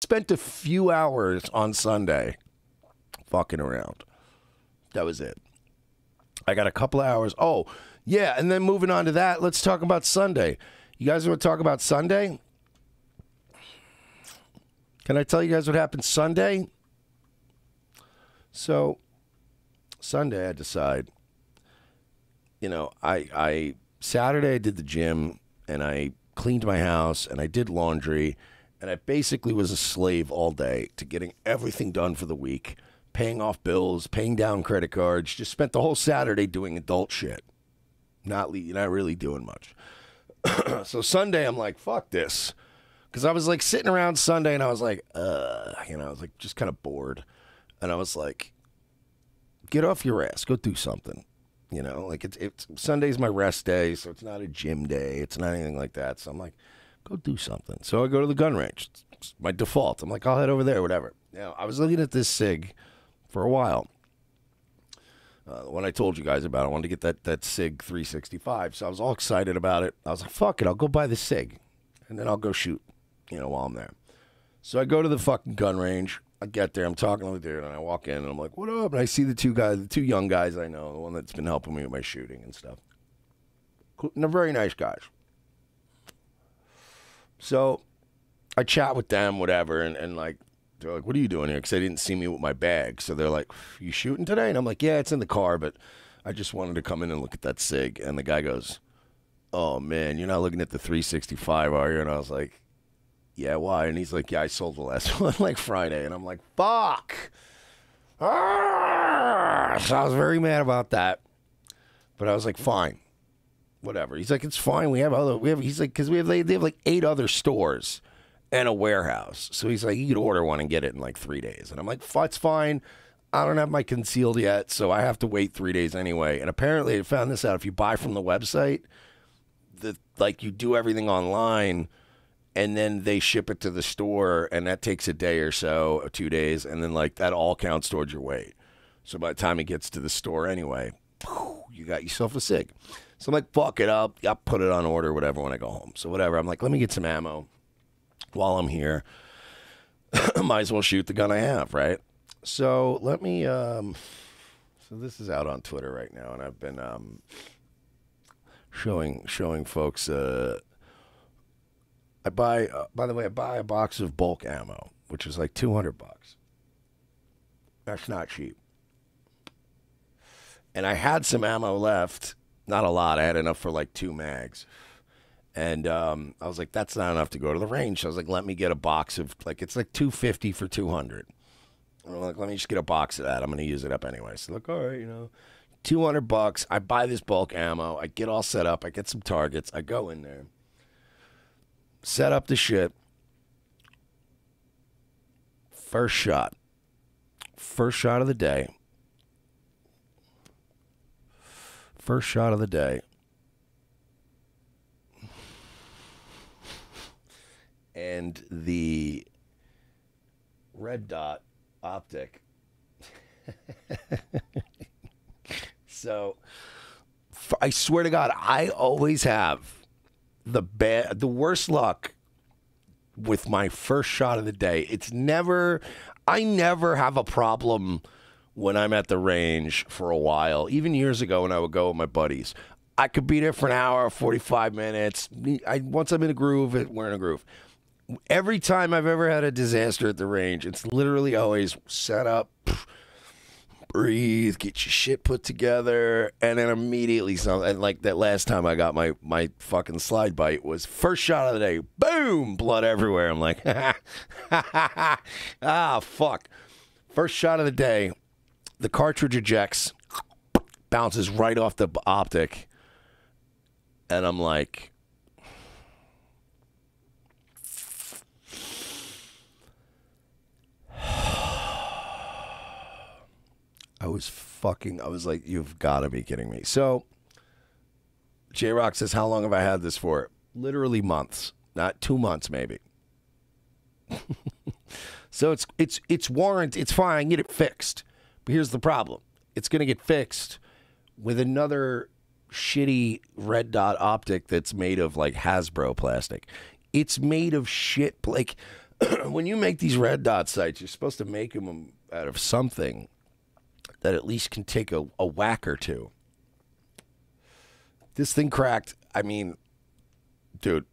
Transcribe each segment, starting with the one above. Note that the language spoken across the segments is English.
Spent a few hours on Sunday fucking around. That was it. I got a couple of hours. Oh, yeah, and then moving on to that, let's talk about Sunday. You guys want to talk about Sunday? Can I tell you guys what happened Sunday? So, Sunday I decide, I Saturday I did the gym, and I cleaned my house, and I did laundry, and I basically was a slave all day to getting everything done for the week, paying off bills, paying down credit cards, just spent the whole Saturday doing adult shit. Not really doing much. So Sunday, I'm like, fuck this. Because I was like sitting around Sunday and I was like, I was like just kind of bored. And I was like, get off your ass. Go do something. Like it's Sunday's my rest day, so it's not a gym day. It's not anything like that. So I'm like, go do something. So I go to the gun range. It's my default. I'm like, I'll head over there, whatever. I was looking at this SIG for a while. When I told you guys about it, I wanted to get that SIG 365, so I was all excited about it. I was like, fuck it, I'll go buy the SIG, and then I'll go shoot, while I'm there. So I go to the fucking gun range. I get there, I'm talking to the dude, and I walk in, and I'm like, what up? And I see the two young guys I know, the one that's been helping me with my shooting and stuff. And they're very nice guys. So I chat with them, whatever, and like, they're like, what are you doing here? Because they didn't see me with my bag. So they're like, you shooting today? And I'm like, yeah, it's in the car, but I just wanted to come in and look at that SIG. And the guy goes, oh, man, you're not looking at the 365, are you? And I was like, yeah, why? And he's like, yeah, I sold the last one like Friday. And I'm like, fuck. So I was very mad about that. But I was like, fine. Whatever. He's like, it's fine. He's like, because they have like 8 other stores and a warehouse. So he's like, you could order one and get it in like 3 days. And I'm like, it's fine. I don't have my concealed yet, so I have to wait 3 days anyway. And apparently I found this out. If you buy from the website, you do everything online, and then they ship it to the store, and that takes a day or so, or 2 days, and then like that all counts towards your wait. So by the time it gets to the store anyway, you got yourself a SIG. So I'm like, fuck it up. I'll put it on order, whatever, when I go home. So whatever. I'm like, let me get some ammo. While I'm here, might as well shoot the gun I have, right? So let me, so this is out on Twitter right now, and I've been showing folks, I buy a box of bulk ammo, which is like $200. That's not cheap. And I had some ammo left, not a lot. I had enough for like 2 mags. And I was like, that's not enough to go to the range. So I was like, let me get a box of, like, it's like $250 for 200. I'm like, let me just get a box of that. I'm going to use it up anyway. So like, all right, $200. I buy this bulk ammo. I get all set up. I get some targets. I go in there, set up the shit. First shot of the day. First shot of the day. And the red dot optic. So, I swear to God, I always have the worst luck with my first shot of the day. I never have a problem when I'm at the range for a while. Even years ago when I would go with my buddies, I could be there for an hour, 45 minutes. Once I'm in a groove, we're in a groove. Every time I've ever had a disaster at the range, it's literally always set up, breathe, get your shit put together, and then immediately something. And like that last time I got my fucking slide bite was first shot of the day, boom, blood everywhere. I'm like, fuck. First shot of the day, the cartridge ejects, bounces right off the optic, and I'm like, I was like, you've got to be kidding me. So, J-Rock says, how long have I had this for? Literally months, not 2 months maybe. So it's warranted. It's fine. I can get it fixed. But here's the problem. It's going to get fixed with another shitty red dot optic that's made of like Hasbro plastic. It's made of shit. Like, when you make these red dot sights, you're supposed to make them out of something that at least can take a whack or two. This thing cracked. I mean, dude,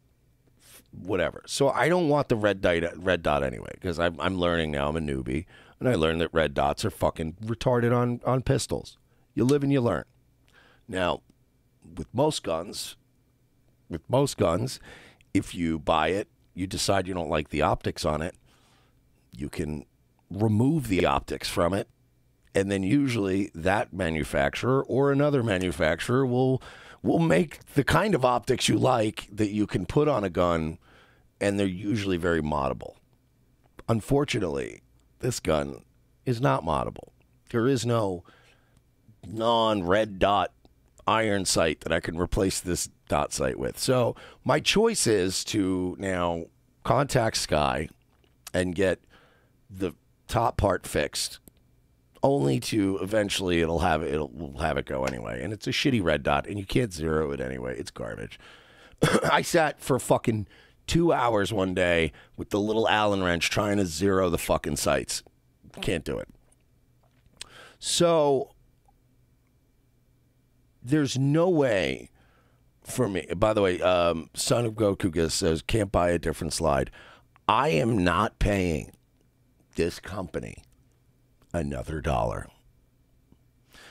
whatever. So I don't want the red dot anyway, because I'm learning now. I'm a newbie, and I learned that red dots are fucking retarded on pistols. You live and you learn. Now, with most guns, if you buy it, you decide you don't like the optics on it, you can remove the optics from it, and then usually that manufacturer or another manufacturer will make the kind of optics you like that you can put on a gun, and they're usually very moddable. Unfortunately, this gun is not moddable. There is no non-red dot iron sight that I can replace this dot sight with. So my choice is to now contact Sky and get the top part fixed, only to eventually we'll have it go anyway. And it's a shitty red dot, and you can't zero it anyway. It's garbage. I sat for fucking 2 hours one day with the little Allen wrench trying to zero the fucking sights. Can't do it. So there's no way for me. By the way, Son of Goku says, can't buy a different slide. I am not paying this company another $1.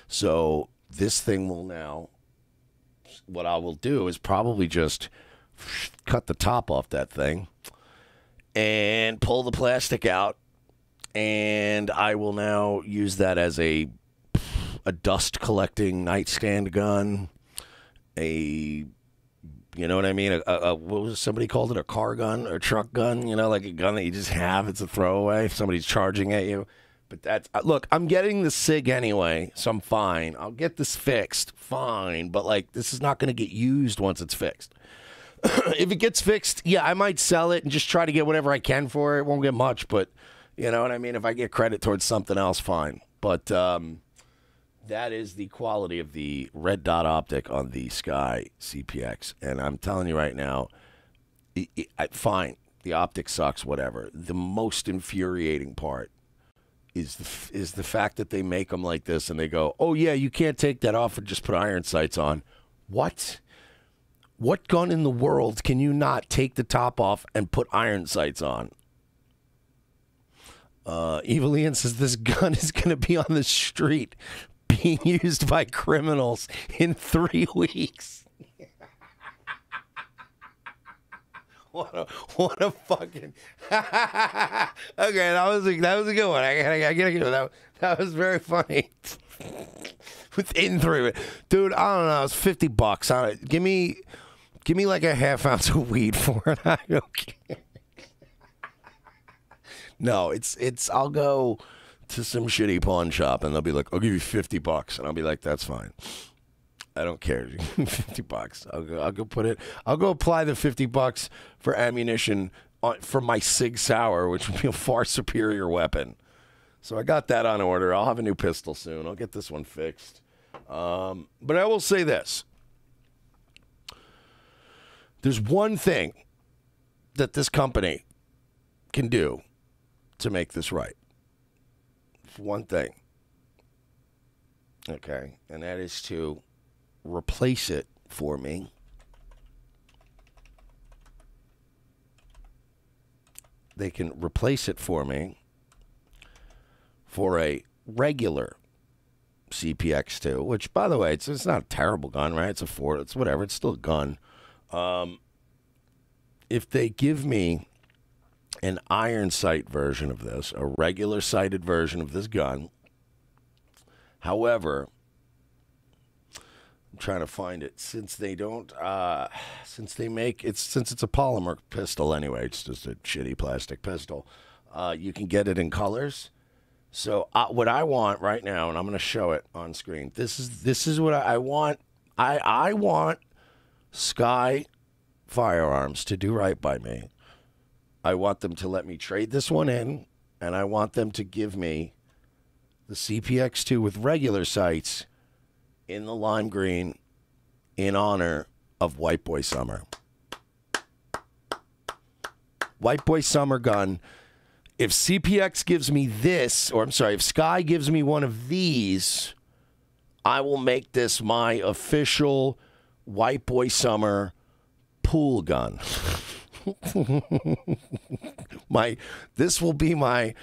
So this thing will now, what I will do is probably just cut the top off that thing and pull the plastic out, and I will now use that as a dust collecting nightstand gun, you know what I mean? What was somebody called it? A car gun or truck gun? You know, like a gun that you just have. It's a throwaway if somebody's charging at you. But that's, look, I'm getting the SIG anyway, so I'm fine. I'll get this fixed, fine. But like, this is not going to get used once it's fixed. If it gets fixed, yeah, I might sell it and just try to get whatever I can for it. It won't get much, but you know what I mean? If I get credit towards something else, fine. But that is the quality of the red dot optic on the Sky CPX. And I'm telling you right now, fine, the optic sucks, whatever. The most infuriating part is the fact that they make them like this and they go, oh, yeah, you can't take that off and just put iron sights on. What? What gun in the world can you not take the top off and put iron sights on? Evil Ian says this gun is going to be on the street being used by criminals in 3 weeks. What a fucking okay, that was a good one. I gotta give it that was very funny. Within 3 weeks, dude. I don't know. It's $50. Give me like a half ounce of weed for it. I don't care. No, it's. I'll go to some shitty pawn shop and they'll be like, "I'll give you $50," and I'll be like, "That's fine. I don't care. $50. I'll go put it. I'll go apply the $50 for ammunition for my Sig Sauer, which would be a far superior weapon. So I got that on order. I'll have a new pistol soon. I'll get this one fixed. But I will say this: there's one thing that this company can do to make this right. One thing. Okay, and that is to replace it for me they can replace it for me for a regular CPX2, which, by the way, it's not a terrible gun, right? It's a Ford, it's whatever, it's still a gun. If they give me an iron sight version of this, a regular sighted version of this gun, however, I'm trying to find it, since they don't, since it's a polymer pistol anyway, it's just a shitty plastic pistol, you can get it in colors. So what I want right now, and I'm going to show it on screen, this is what I want. I want Sky Firearms to do right by me. I want them to let me trade this one in, and I want them to give me the CPX2 with regular sights in the lime green in honor of White Boy Summer. White Boy Summer gun. If CPX gives me this, or I'm sorry, if Sky gives me one of these, I will make this my official White Boy Summer pool gun. This will be my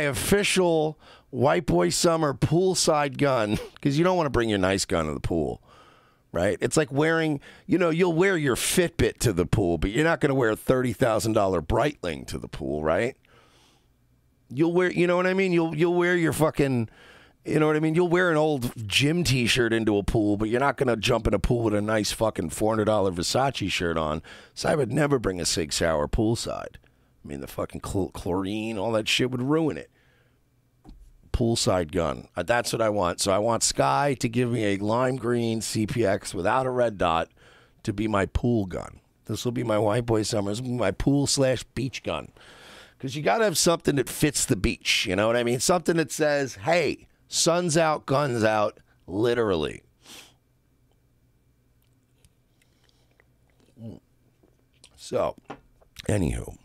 official White Boy Summer poolside gun, because you don't want to bring your nice gun to the pool, right? It's like wearing, you'll wear your Fitbit to the pool, but you're not going to wear a $30,000 Breitling to the pool, right? You'll wear, you know what I mean? You'll wear your fucking, you know what I mean? You'll wear an old gym T-shirt into a pool, but you're not going to jump in a pool with a nice fucking $400 Versace shirt on. So I would never bring a Sig Sauer poolside. I mean, the fucking chlorine, all that shit would ruin it. Poolside gun. That's what I want. So I want Sky to give me a lime green CPX without a red dot to be my pool gun. This will be my White Boy Summer. This will be my pool/beach gun. Because you got to have something that fits the beach. You know what I mean? Something that says, hey, sun's out, guns out, literally. So, anywho.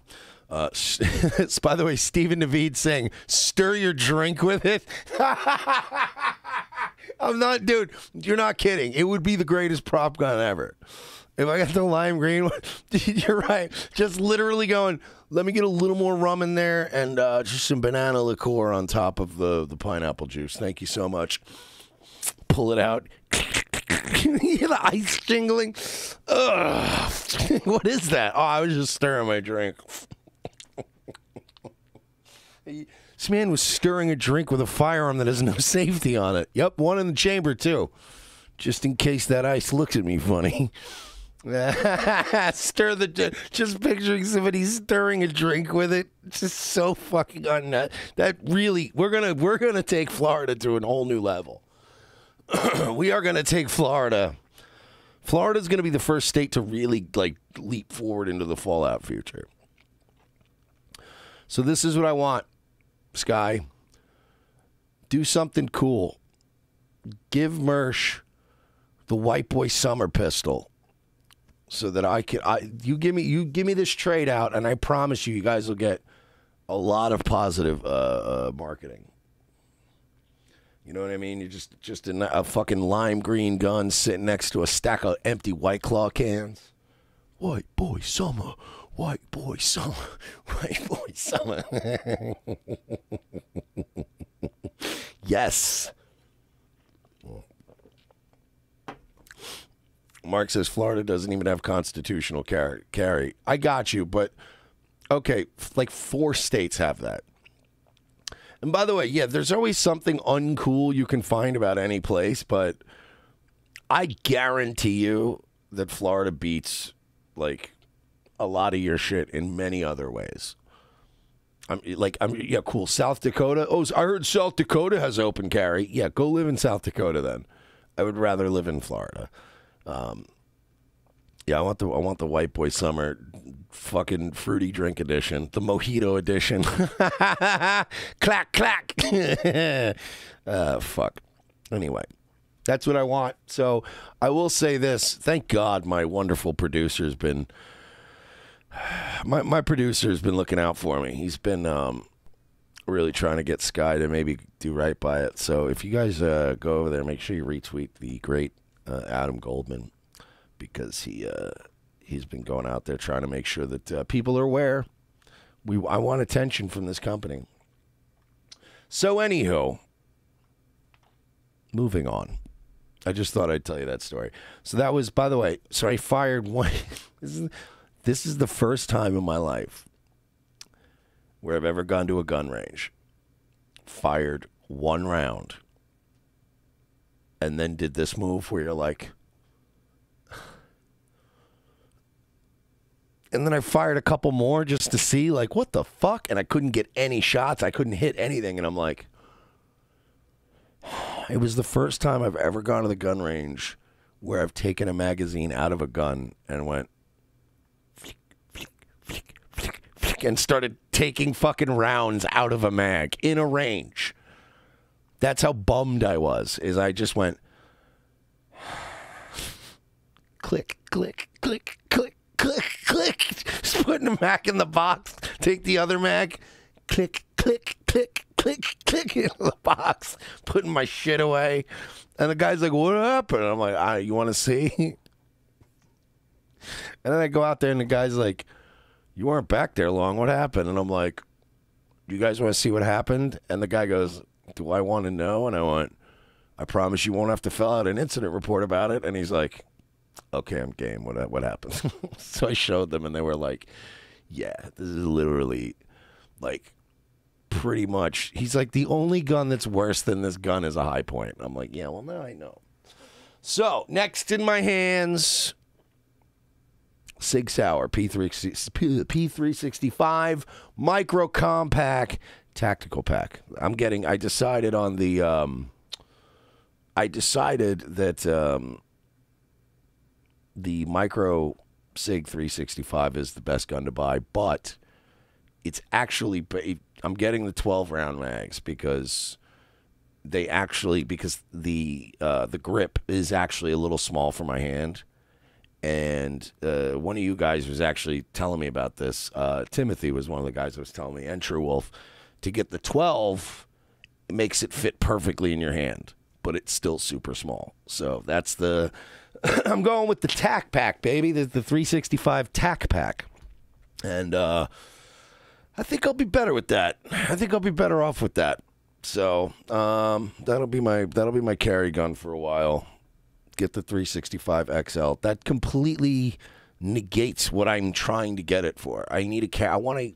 By the way, Stephen Naveed saying, stir your drink with it. I'm not, dude, you're not kidding. It would be the greatest prop gun ever. If I got the lime green one, you're right. Just literally going, let me get a little more rum in there and just some banana liqueur on top of the pineapple juice. Thank you so much. Pull it out. You hear the ice jingling? Ugh. What is that? Oh, I was just stirring my drink. This man was stirring a drink with a firearm that has no safety on it. Yep, one in the chamber, too. Just in case that ice looks at me funny. Just picturing somebody stirring a drink with it. It's just so fucking unnut. That really, we're gonna take Florida to a whole new level. We are gonna take Florida. Florida's gonna be the first state to really leap forward into the Fallout future. So this is what I want, Sky. Do something cool. Give Mersh the White Boy Summer pistol, so that you give me this trade out, and I promise you guys will get a lot of positive marketing. You know what I mean? You're just a fucking lime green gun sitting next to a stack of empty White Claw cans. White Boy Summer, White Boy Summer, White Boy Summer. Yes. Mark says Florida doesn't even have constitutional carry. I got you, but okay, like 4 states have that. And by the way, yeah, there's always something uncool you can find about any place, but I guarantee you that Florida beats like a lot of your shit in many other ways. Yeah, cool. South Dakota. Oh, I heard South Dakota has open carry. Yeah, go live in South Dakota then. I would rather live in Florida. Yeah, I want the White Boy Summer fucking fruity drink edition, the mojito edition. Clack clack. Fuck. Anyway, that's what I want. So I will say this: thank God my wonderful producer's been my producer's been looking out for me. He's been really trying to get Sky to maybe do right by it. So if you guys go over there, make sure you retweet the great Adam Goldman, because he's been going out there trying to make sure that people are aware. I want attention from this company. So anywho, moving on. I just thought I'd tell you that story. So that was, by the way, so I fired one. This is the first time in my life where I've ever gone to a gun range, fired 1 round, and then did this move where you're like, and then I fired a couple more just to see, like, what the fuck? And I couldn't get any shots. I couldn't hit anything. And I'm like, it was the first time I've ever gone to the gun range where I've taken a magazine out of a gun and went, flick, flick, flick, flick, flick, and started taking fucking rounds out of a mag in a range. That's how bummed I was, is I just went, click, click, click, click, click, click. putting the Mac in the box. Take the other Mac. Click, click, click, click, click into the box. Putting my shit away. And the guy's like, what happened? And I'm like, you want to see? And then I go out there and the guy's like, you weren't back there long. What happened? And I'm like, you guys want to see what happened? And the guy goes, do I want to know? And I went, I promise you won't have to fill out an incident report about it. And he's like, okay, I'm game. What happened? So I showed them and they were like, yeah, this is literally like pretty much. He's like, the only gun that's worse than this gun is a high point. I'm like, yeah, well, now I know. So next in my hands, Sig Sauer P365 micro compact tactical pack. I decided that the micro Sig 365 is the best gun to buy, but it's actually, I'm getting the 12 round mags because the grip is actually a little small for my hand. And one of you guys was actually telling me about this. Timothy was one of the guys that was telling me, and True Wolf, to get the 12, it makes it fit perfectly in your hand, but it's still super small. So that's the, I'm going with the TAC pack, baby, the 365 TAC pack. And I think I'll be better with that. I think I'll be better off with that. So that'll be my carry gun for a while. Get the 365 XL. That completely negates what I'm trying to get it for. I want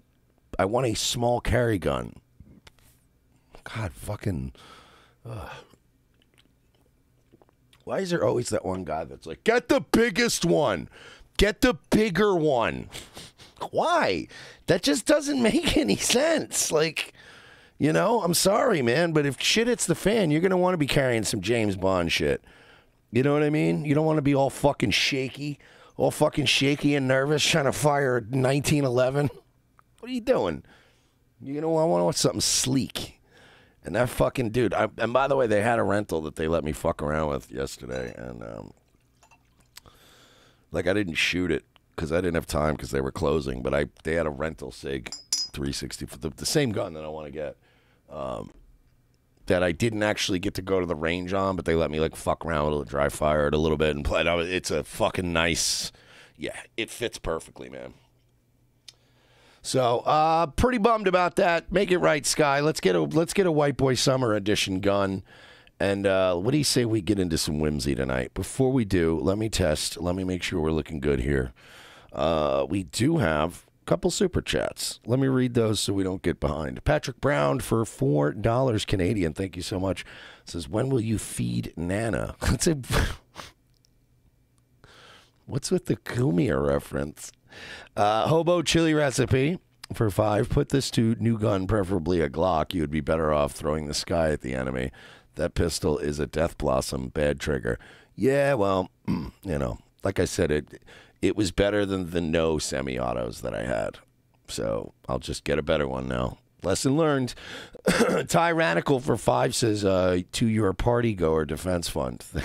a small carry gun. God, fucking. Why is there always that one guy that's like, get the biggest one, get the bigger one? Why? That just doesn't make any sense. Like, you know, I'm sorry, man, but if shit hits the fan, you're gonna want to be carrying some James Bond shit. You know what I mean? You don't want to be all fucking shaky and nervous trying to fire a 1911. What are you doing? You know, I want something sleek. And that fucking dude, and by the way, they had a rental that they let me fuck around with yesterday. And, like, I didn't shoot it because I didn't have time because they were closing. But they had a rental SIG 360, for the same gun that I want to get. That I didn't actually get to go to the range on, but they let me like fuck around with it, dry fire it a little bit, and play it. It's a fucking nice, yeah, it fits perfectly, man. So, pretty bummed about that. Make it right, Sky. Let's get a White Boy Summer Edition gun. And what do you say we get into some whimsy tonight? Before we do, let me make sure we're looking good here. We do have couple super chats. Let me read those so we don't get behind. Patrick Brown for $4 Canadian. Thank you so much. Says, when will you feed Nana? What's with the Kumia reference? Hobo chili recipe for $5. Put this to new gun, preferably a Glock. You would be better off throwing the sky at the enemy. That pistol is a Death Blossom. Bad trigger. Yeah, well, you know, like I said, it was better than the no semi-autos that I had. So I'll just get a better one now. Lesson learned. Tyrannical for $5 says, to your party goer defense fund.